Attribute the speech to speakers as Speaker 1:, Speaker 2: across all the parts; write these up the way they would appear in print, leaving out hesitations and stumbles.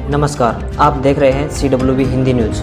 Speaker 1: नमस्कार, आप देख रहे हैं CWB हिंदी न्यूज।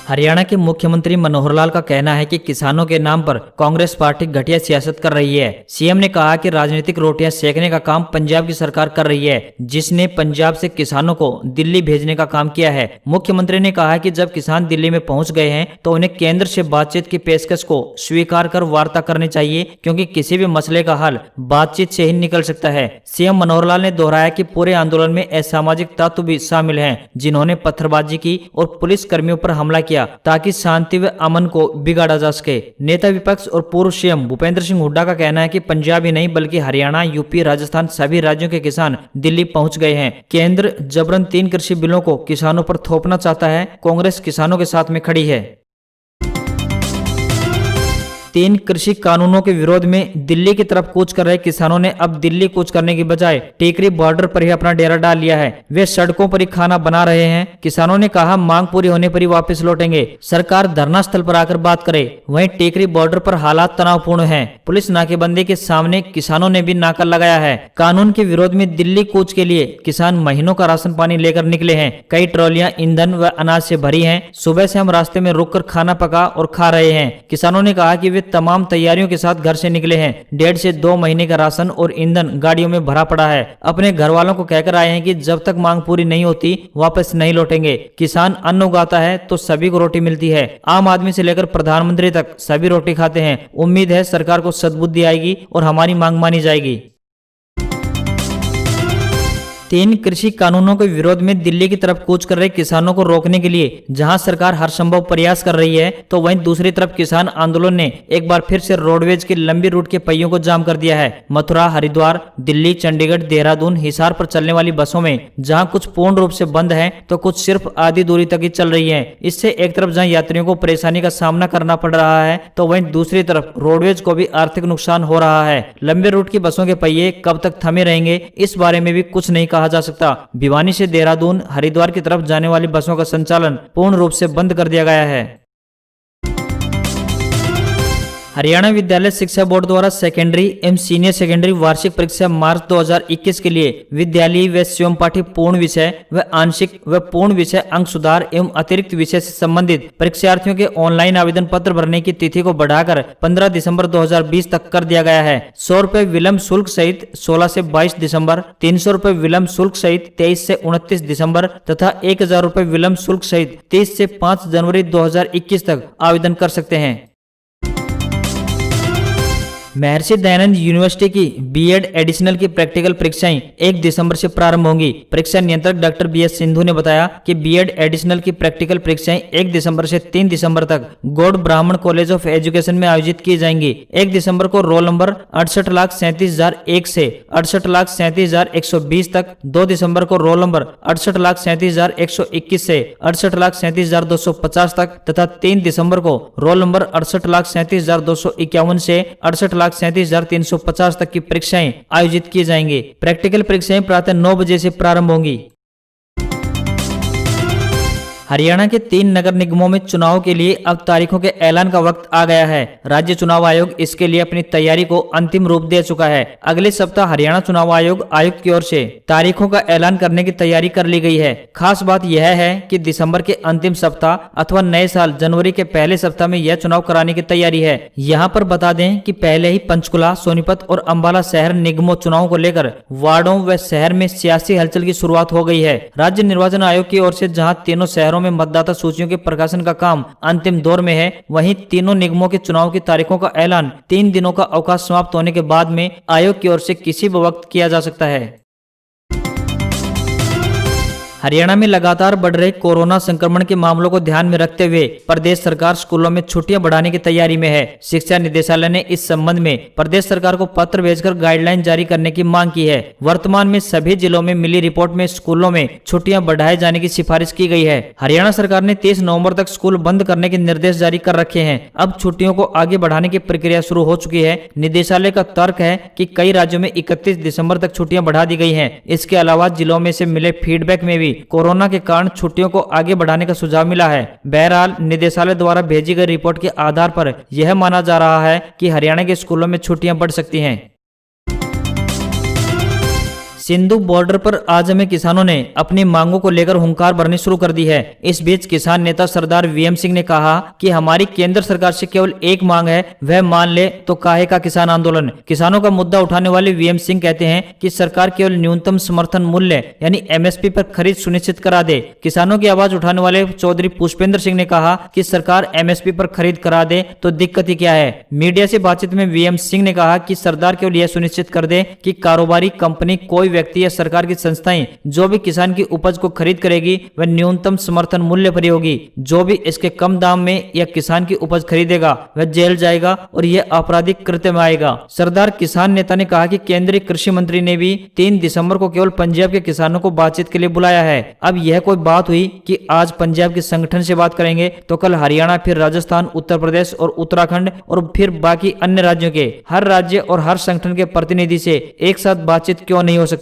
Speaker 2: हरियाणा के मुख्यमंत्री मनोहर लाल का कहना है कि किसानों के नाम पर कांग्रेस पार्टी घटिया सियासत कर रही है। सीएम ने कहा कि राजनीतिक रोटियां सेकने का काम पंजाब की सरकार कर रही है, जिसने पंजाब से किसानों को दिल्ली भेजने का काम किया है। मुख्यमंत्री ने कहा कि जब किसान दिल्ली में पहुंच गए हैं तो उन्हें केंद्र से बातचीत की पेशकश को स्वीकार कर वार्ता करनी चाहिए, क्योंकि किसी भी मसले का हल बातचीत से ही निकल सकता है। सीएम मनोहर लाल ने दोहराया कि पूरे आंदोलन में असामाजिक तत्व भी शामिल हैं, जिन्होंने पत्थरबाजी की और पुलिस कर्मियों पर हमला किया ताकि शांति व अमन को बिगाड़ा जा सके। नेता विपक्ष और पूर्व सीएम भूपेंद्र सिंह हुड्डा का कहना है कि पंजाब ही नहीं बल्कि हरियाणा, यूपी, राजस्थान सभी राज्यों के किसान दिल्ली पहुंच गए हैं। केंद्र जबरन 3 कृषि बिलों को किसानों पर थोपना चाहता है। कांग्रेस किसानों के साथ में खड़ी है। 3 कृषि कानूनों के विरोध में दिल्ली की तरफ कूच कर रहे किसानों ने अब दिल्ली कूच करने की बजाय टेकरी बॉर्डर पर ही अपना डेरा डाल लिया है। वे सड़कों पर ही खाना बना रहे हैं। किसानों ने कहा मांग पूरी होने पर ही वापस लौटेंगे, सरकार धरना स्थल पर आकर बात करे। वहीं टेकरी बॉर्डर पर हालात तनावपूर्ण हैं। पुलिस नाकेबंदी के सामने किसानों ने भी नाका लगाया है। कानून के विरोध में दिल्ली कूच के लिए किसान महीनों का राशन पानी लेकर निकले हैं। कई ट्रॉलियां ईंधन व अनाज से भरी हैं। सुबह से हम रास्ते में रुककर खाना पका और खा रहे हैं। किसानों ने कहा कि वे तमाम तैयारियों के साथ घर से निकले हैं। 1.5 से 2 महीने का राशन और ईंधन गाड़ियों में भरा पड़ा है। अपने घर वालों को कहकर आए हैं कि जब तक मांग पूरी नहीं होती वापस नहीं लौटेंगे। किसान अन्न उगाता है तो सभी को रोटी मिलती है। आम आदमी से लेकर प्रधानमंत्री तक सभी रोटी खाते हैं। उम्मीद है सरकार को सद्बुद्धि आएगी और हमारी मांग मानी जाएगी। 3 कृषि कानूनों के विरोध में दिल्ली की तरफ कूच कर रहे किसानों को रोकने के लिए जहां सरकार हर संभव प्रयास कर रही है, तो वहीं दूसरी तरफ किसान आंदोलन ने एक बार फिर से रोडवेज के लंबी रूट के पहियों को जाम कर दिया है। मथुरा, हरिद्वार, दिल्ली, चंडीगढ़, देहरादून, हिसार पर चलने वाली बसों में जहां कुछ पूर्ण रूप से बंद है तो कुछ सिर्फ आधी दूरी तक ही चल रही है। इससे एक तरफ जहां यात्रियों को परेशानी का सामना करना पड़ रहा है, तो वहीं दूसरी तरफ रोडवेज को भी आर्थिक नुकसान हो रहा है। लंबे रूट की बसों के पहिए कब तक थमे रहेंगे, इस बारे में भी कुछ नहीं कहा जा सकता। भिवानी से देहरादून, हरिद्वार की तरफ जाने वाली बसों का संचालन पूर्ण रूप से बंद कर दिया गया है। हरियाणा विद्यालय शिक्षा बोर्ड द्वारा सेकेंडरी एवं सीनियर सेकेंडरी वार्षिक परीक्षा मार्च 2021 के लिए विद्यालयी व स्वयं पाठी पूर्ण विषय व आंशिक व पूर्ण विषय अंक सुधार एवं अतिरिक्त विषय से संबंधित परीक्षार्थियों के ऑनलाइन आवेदन पत्र भरने की तिथि को बढ़ाकर 15 दिसंबर 2020 तक कर दिया गया है। 100 रुपए विलंब शुल्क सहित 16 से 22 दिसंबर, 300 रुपए विलंब शुल्क सहित 23 से 29 दिसंबर तथा 1000 रुपए विलंब शुल्क सहित 30 से 5 जनवरी 2021 तक आवेदन कर सकते हैं। महर्षि दयानंद यूनिवर्सिटी की बीएड एडिशनल की प्रैक्टिकल परीक्षाएं 1 दिसंबर से प्रारंभ होंगी। परीक्षा नियंत्रक डॉक्टर BS सिंधु ने बताया कि बीएड एडिशनल की प्रैक्टिकल परीक्षाएं 1 दिसंबर से 3 दिसंबर तक गौड़ ब्राह्मण कॉलेज ऑफ एजुकेशन में आयोजित की जाएंगी। 1 दिसंबर को रोल नंबर 68,37,001 से 68,37,120 तक, 2 दिसंबर को रोल नंबर 68,37,121 से 68,37,250 तक तथा 3 दिसंबर को रोल नंबर 68,37,251 से 68,37,350 तक की परीक्षाएं आयोजित की जाएंगी। प्रैक्टिकल परीक्षाएं प्रातः 9 बजे से प्रारंभ होंगी। हरियाणा के 3 नगर निगमों में चुनाव के लिए अब तारीखों के ऐलान का वक्त आ गया है। राज्य चुनाव आयोग इसके लिए अपनी तैयारी को अंतिम रूप दे चुका है। अगले सप्ताह हरियाणा चुनाव आयोग आयुक्त की ओर से तारीखों का ऐलान करने की तैयारी कर ली गई है। खास बात यह है कि दिसंबर के अंतिम सप्ताह अथवा नए साल जनवरी के पहले सप्ताह में यह चुनाव कराने की तैयारी है। यहाँ पर बता दें कि पहले ही पंचकुला, सोनीपत और अंबाला शहर निगमों चुनाव को लेकर वार्डों व शहर में सियासी हलचल की शुरुआत हो गई है। राज्य निर्वाचन आयोग की ओर से जहाँ तीनों शहरों में मतदाता सूचियों के प्रकाशन का काम अंतिम दौर में है, वहीं तीनों निगमों के चुनाव की तारीखों का ऐलान 3 दिनों का अवकाश समाप्त होने के बाद में आयोग की ओर से किसी भी वक्त किया जा सकता है। हरियाणा में लगातार बढ़ रहे कोरोना संक्रमण के मामलों को ध्यान में रखते हुए प्रदेश सरकार स्कूलों में छुट्टियां बढ़ाने की तैयारी में है। शिक्षा निदेशालय ने इस संबंध में प्रदेश सरकार को पत्र भेजकर गाइडलाइन जारी करने की मांग की है। वर्तमान में सभी जिलों में मिली रिपोर्ट में स्कूलों में छुट्टियां बढ़ाए जाने की सिफारिश की गई है। हरियाणा सरकार ने 30 नवंबर तक स्कूल बंद करने के निर्देश जारी कर रखे हैं। अब छुट्टियों को आगे बढ़ाने की प्रक्रिया शुरू हो चुकी है। निदेशालय का तर्क है कि कई राज्यों में 31 दिसंबर तक छुट्टियां बढ़ा दी गई हैं। इसके अलावा जिलों में से मिले फीडबैक में भी कोरोना के कारण छुट्टियों को आगे बढ़ाने का सुझाव मिला है। बहरहाल निदेशालय द्वारा भेजी गई रिपोर्ट के आधार पर यह माना जा रहा है कि हरियाणा के स्कूलों में छुट्टियां बढ़ सकती हैं। सिंधु बॉर्डर पर आज हमें किसानों ने अपनी मांगों को लेकर हुंकार भरनी शुरू कर दी है। इस बीच किसान नेता सरदार वीएम सिंह ने कहा कि हमारी केंद्र सरकार से केवल एक मांग है, वह मान ले तो काहे का किसान आंदोलन। किसानों का मुद्दा उठाने वाले वीएम सिंह कहते हैं कि सरकार केवल न्यूनतम समर्थन मूल्य यानी एमएसपी पर खरीद सुनिश्चित करा दे। किसानों की आवाज उठाने वाले चौधरी पुष्पेंद्र सिंह ने कहा कि सरकार एमएसपी पर खरीद करा दे तो दिक्कत ही क्या है। मीडिया से बातचीत में वीएम सिंह ने कहा कि सरकार केवल यह सुनिश्चित कर दे कि कारोबारी कंपनी, कोई व्यक्ति या सरकार की संस्थाएं जो भी किसान की उपज को खरीद करेगी वह न्यूनतम समर्थन मूल्य पर ही होगी। जो भी इसके कम दाम में या किसान की उपज खरीदेगा वह जेल जाएगा और यह आपराधिक कृत्य में आएगा। सरदार किसान नेता ने कहा कि केंद्रीय कृषि मंत्री ने भी 3 दिसंबर को केवल पंजाब के किसानों को बातचीत के लिए बुलाया है। अब यह कोई बात हुई कि आज पंजाब के संगठन से बात करेंगे तो कल हरियाणा, फिर राजस्थान, उत्तर प्रदेश और उत्तराखंड और फिर बाकी अन्य राज्यों के हर राज्य और हर संगठन के प्रतिनिधि से एक साथ बातचीत क्यों नहीं हो सकती।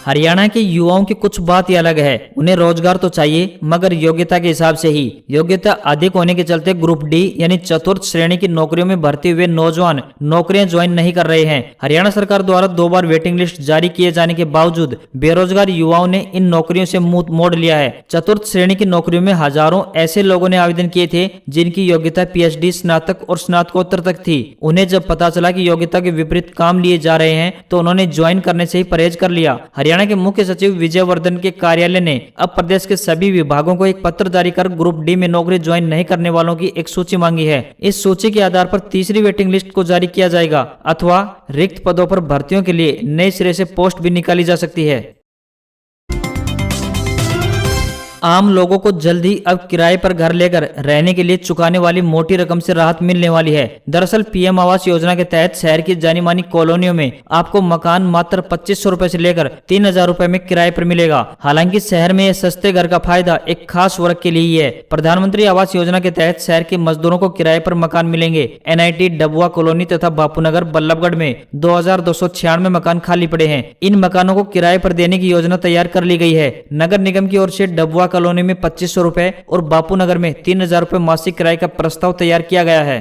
Speaker 2: हरियाणा के युवाओं की कुछ बात ही अलग है। उन्हें रोजगार तो चाहिए मगर योग्यता के हिसाब से ही। योग्यता अधिक होने के चलते ग्रुप डी यानी चतुर्थ श्रेणी की नौकरियों में भर्ती हुए नौजवान नौकरियां ज्वाइन नहीं कर रहे हैं। हरियाणा सरकार द्वारा 2 बार वेटिंग लिस्ट जारी किए जाने के बावजूद बेरोजगार युवाओं ने इन नौकरियों से मुंह मोड़ लिया है। चतुर्थ श्रेणी की नौकरियों में हजारों ऐसे लोगों ने आवेदन किए थे जिनकी योग्यता पीएचडी, स्नातक और स्नातकोत्तर तक थी। उन्हें जब पता चला कि योग्यता के विपरीत काम लिए जा रहे हैं तो उन्होंने ज्वाइन करने से ही परहेज कर लिया। हरियाणा के मुख्य सचिव विजय वर्धन के कार्यालय ने अब प्रदेश के सभी विभागों को एक पत्र जारी कर ग्रुप डी में नौकरी ज्वाइन नहीं करने वालों की एक सूची मांगी है। इस सूची के आधार पर तीसरी वेटिंग लिस्ट को जारी किया जाएगा अथवा रिक्त पदों पर भर्तियों के लिए नए सिरे से पोस्ट भी निकाली जा सकती है। आम लोगों को जल्द ही अब किराए पर घर लेकर रहने के लिए चुकाने वाली मोटी रकम से राहत मिलने वाली है। दरअसल पीएम आवास योजना के तहत शहर की जानी मानी कॉलोनियों में आपको मकान मात्र 2500 रुपए से लेकर 3000 रुपए में किराए पर मिलेगा। हालांकि शहर में यह सस्ते घर का फायदा एक खास वर्ग के लिए ही है। प्रधानमंत्री आवास योजना के तहत शहर के मजदूरों को किराए पर मकान मिलेंगे। एनआईटी, डबुआ कॉलोनी तथा बापूनगर, बल्लभगढ़ में 2296 मकान खाली पड़े हैं। इन मकानों को किराए पर देने की योजना तैयार कर ली गई है। नगर निगम की ओर से डबुआ कॉलोनी में 2500 रुपए और बापूनगर में 3000 रुपए मासिक किराए का प्रस्ताव तैयार किया गया है।